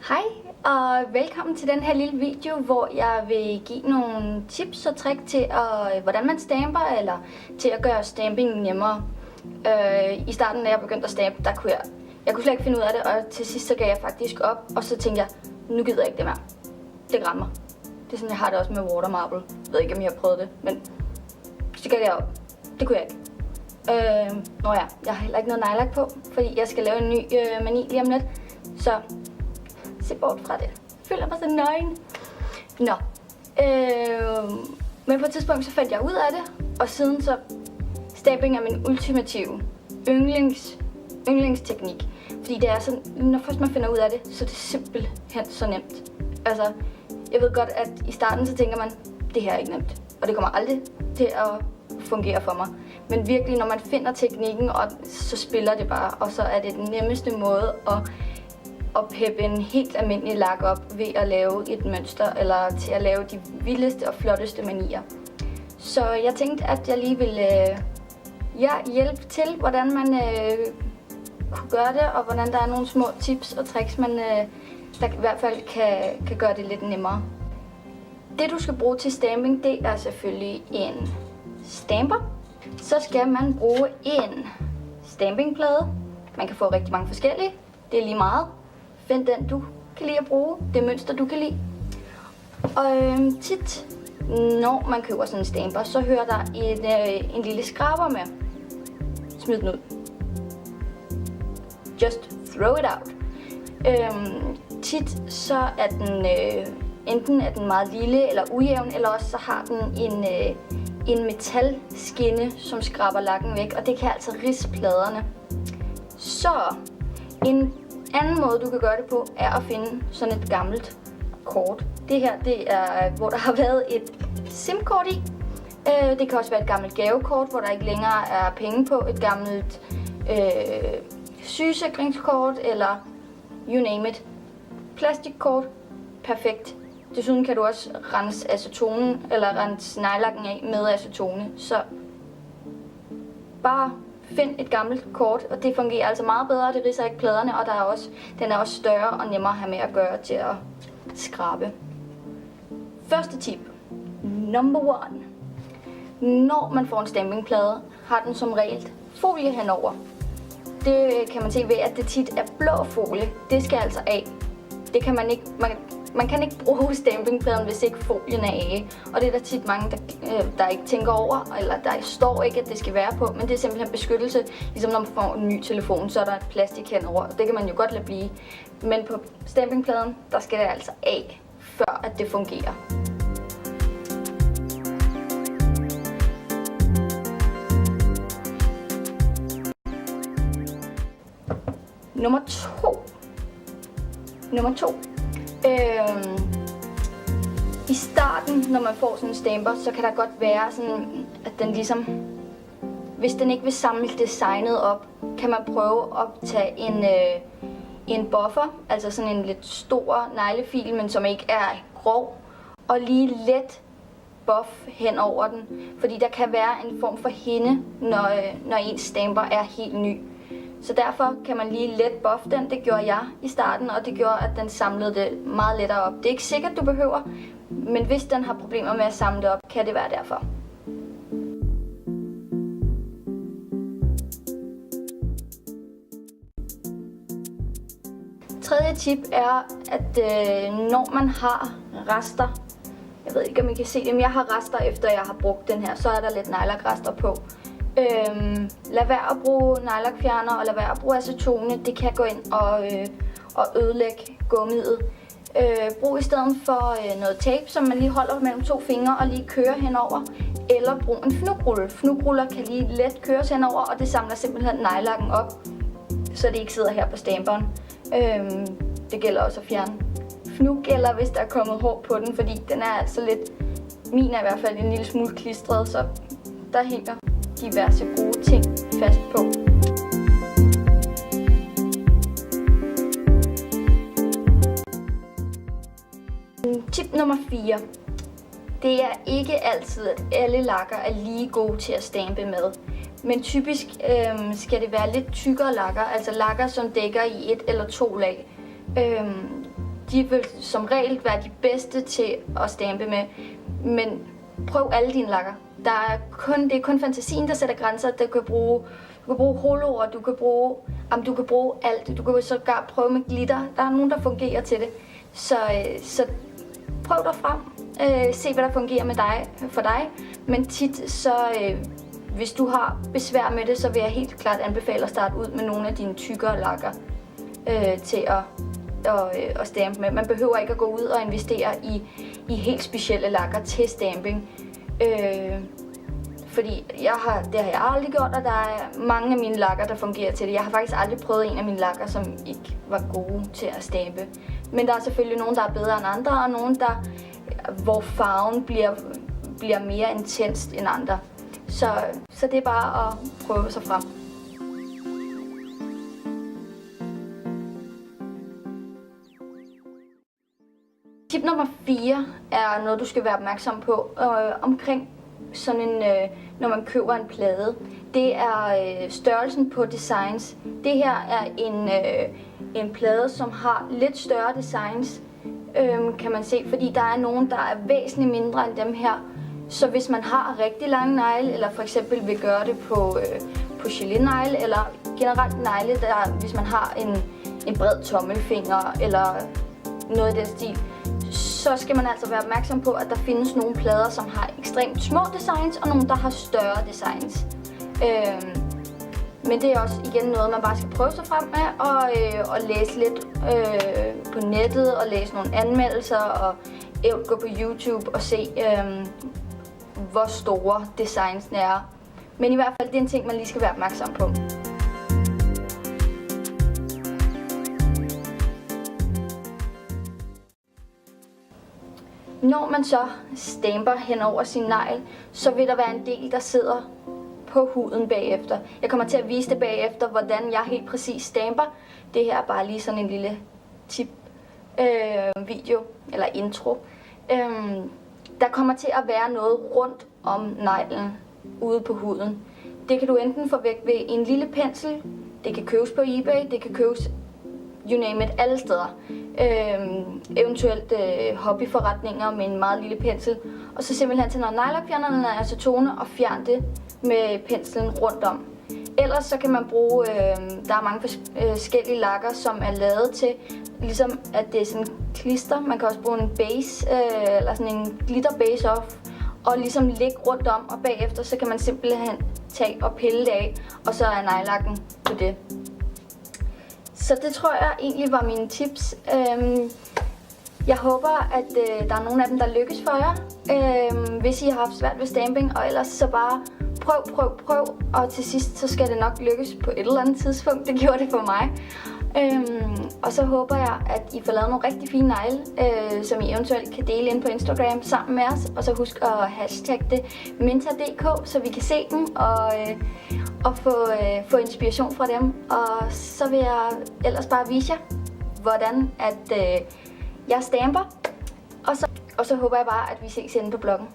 Hej og velkommen til den her lille video, hvor jeg vil give nogle tips og trick til, hvordan man stamper, eller til at gøre stamping nemmere. I starten, da jeg begyndte at stampe, der kunne jeg kunne slet ikke finde ud af det, og til sidst så gav jeg faktisk op, og så tænkte jeg, nu gider jeg ikke det mere. Det græmmer. Det er sådan, jeg har det også med water marble. Jeg ved ikke, om I har prøvet det, men så gav jeg op. Det kunne jeg ikke. Jeg har heller ikke noget nejlak på, fordi jeg skal lave en ny mani lige om lidt. Så se bort fra det. Jeg føler mig så nøgen. Men på et tidspunkt så fandt jeg ud af det, og siden så stamping er min ultimative yndlingsteknik. Fordi det er sådan, når først man finder ud af det, så er det simpelthen så nemt. Altså, jeg ved godt, at i starten så tænker man, det her er ikke nemt. Og det kommer aldrig til at fungere for mig. Men virkelig, når man finder teknikken, og så spiller det bare, og så er det den nemmeste måde at peppe en helt almindelig lak op ved at lave et mønster, eller til at lave de vildeste og flotteste manier. Så jeg tænkte, at jeg lige ville hjælpe til, hvordan man kunne gøre det, og hvordan der er nogle små tips og tricks, der i hvert fald kan gøre det lidt nemmere. Det du skal bruge til stamping, det er selvfølgelig en stamper. Så skal man bruge en stampingplade. Man kan få rigtig mange forskellige. Det er lige meget. Find den du kan lide at bruge. Det mønster du kan lide. Og tit når man køber sådan en stamper, så hører der en lille skraber med. Smid den ud. Just throw it out. Tit så er den enten er den meget lille eller ujævn, eller også så har den en metalskinne, som skraber lakken væk, og det kan altså ridse pladerne. Så en anden måde du kan gøre det på, er at finde sådan et gammelt kort. Det her, det er hvor der har været et SIM-kort i. Det kan også være et gammelt gavekort, hvor der ikke længere er penge på. Et gammelt sygesikringskort, eller you name it. Plastikkort. Perfekt. Desuden kan du også rense acetonen, eller rense nejlakken af med acetone. Så bare find et gammelt kort, og det fungerer altså meget bedre. Det ridser ikke pladerne, og den er også større og nemmere at have med at gøre til at skrabe. Første tip. Number 1. Når man får en stampingplade, har den som regel folie henover. Det kan man se ved, at det tit er blå folie. Det skal altså af. Det kan man kan ikke bruge stampingpladen, hvis ikke folien er af. Og det er der tit mange, der ikke tænker over, eller der står ikke, at det skal være på. Men det er simpelthen beskyttelse. Ligesom når man får en ny telefon, så er der et plastik henover. Det kan man jo godt lade blive. Men på stampingpladen, der skal det altså af, før at det fungerer. Nummer to. I starten, når man får sådan en stamper, så kan der godt være sådan, at den ligesom, hvis den ikke vil samle designet op, kan man prøve at tage en buffer, altså sådan en lidt stor neglefil, men som ikke er grov, og lige let buff hen over den, fordi der kan være en form for hinde, når ens stamper er helt ny. Så derfor kan man lige let buffe den. Det gjorde jeg i starten, og det gjorde, at den samlede det meget lettere op. Det er ikke sikkert, du behøver, men hvis den har problemer med at samle det op, kan det være derfor. Tredje tip er, at når man har rester, jeg ved ikke, om I kan se det, men jeg har rester, efter jeg har brugt den her, så er der lidt nejlakrester på. Lad være at bruge nejlakfjerner, og lad være at bruge acetone. Det kan gå ind og ødelægge gummiet. Brug i stedet for noget tape, som man lige holder mellem to fingre og lige kører henover. Eller brug en fnugrulle. Fnugruller kan lige let køres henover, og det samler simpelthen nejlakken op, så det ikke sidder her på stamperen. Det gælder også at fjerne fnug, eller hvis der er kommet hår på den, fordi den er altså lidt, min er i hvert fald en lille smule klistret, så der hænger diverse gode ting fast på. Tip nummer 4. Det er ikke altid, at alle lakker er lige gode til at stampe med. Men typisk skal det være lidt tykkere lakker, altså lakker, som dækker i 1 eller 2 lag. de vil som regel være de bedste til at stampe med, men prøv alle dine lakker. Det er kun fantasien, der sætter grænser. Du kan bruge holoer, du kan bruge alt. Du kan sågar prøve med glitter. Der er nogen, der fungerer til det. Så prøv dig frem. Se, hvad der fungerer for dig. Men tit, så hvis du har besvær med det, så vil jeg helt klart anbefale at starte ud med nogle af dine tykkere lakker til at stampe med. Man behøver ikke at gå ud og investere i helt specielle lakker til stamping. Fordi det har jeg aldrig gjort, og der er mange af mine lakker, der fungerer til det. Jeg har faktisk aldrig prøvet en af mine lakker, som ikke var gode til at stampe. Men der er selvfølgelig nogen, der er bedre end andre, og nogen, hvor farven bliver mere intenst end andre. Så det er bare at prøve sig frem. Tip nummer 4 er noget, du skal være opmærksom på omkring sådan en, når man køber en plade. Det er størrelsen på designs. Det her er en plade, som har lidt større designs, kan man se, fordi der er nogen, der er væsentligt mindre end dem her. Så hvis man har rigtig lange negle, eller for eksempel vil gøre det på gelé-negle, eller generelt negle, hvis man har en bred tommelfinger, eller noget i den stil, så skal man altså være opmærksom på, at der findes nogle plader, som har ekstremt små designs, og nogle, der har større designs. Men det er også igen noget, man bare skal prøve sig frem med, og læse lidt på nettet, og læse nogle anmeldelser, og gå på YouTube og se, hvor store designsene er. Men i hvert fald, det er en ting, man lige skal være opmærksom på. Når man så stamper hen over sin negl, så vil der være en del, der sidder på huden bagefter. Jeg kommer til at vise det bagefter, hvordan jeg helt præcis stamper. Det her er bare lige sådan en lille tip video eller intro. Der kommer til at være noget rundt om neglen ude på huden. Det kan du enten få væk ved en lille pensel. Det kan købes på eBay, det kan købes you name it, alle steder. Eventuelt hobbyforretninger med en meget lille pensel. Og så simpelthen til når neglelakfjerneren er acetone og fjern det med penslen rundt om. Ellers så kan man bruge, der er mange forskellige lakker, som er lavet til, ligesom at det er sådan klister. Man kan også bruge en base, eller sådan en glitter base off, og ligesom ligge rundt om, og bagefter så kan man simpelthen tage og pille det af, og så er nejlakken på det. Så det tror jeg egentlig var mine tips. Jeg håber, at der er nogle af dem, der lykkes for jer, hvis I har haft svært ved stamping, og ellers så bare prøv, og til sidst så skal det nok lykkes på et eller andet tidspunkt. Det gjorde det for mig. Og så håber jeg, at I får lavet nogle rigtig fine negle, som I eventuelt kan dele ind på Instagram sammen med os. Og så husk at hashtagge det minta.dk, så vi kan se dem og få inspiration fra dem. Og så vil jeg ellers bare vise jer, hvordan at jeg stamper. Og så håber jeg bare, at vi ses inde på bloggen.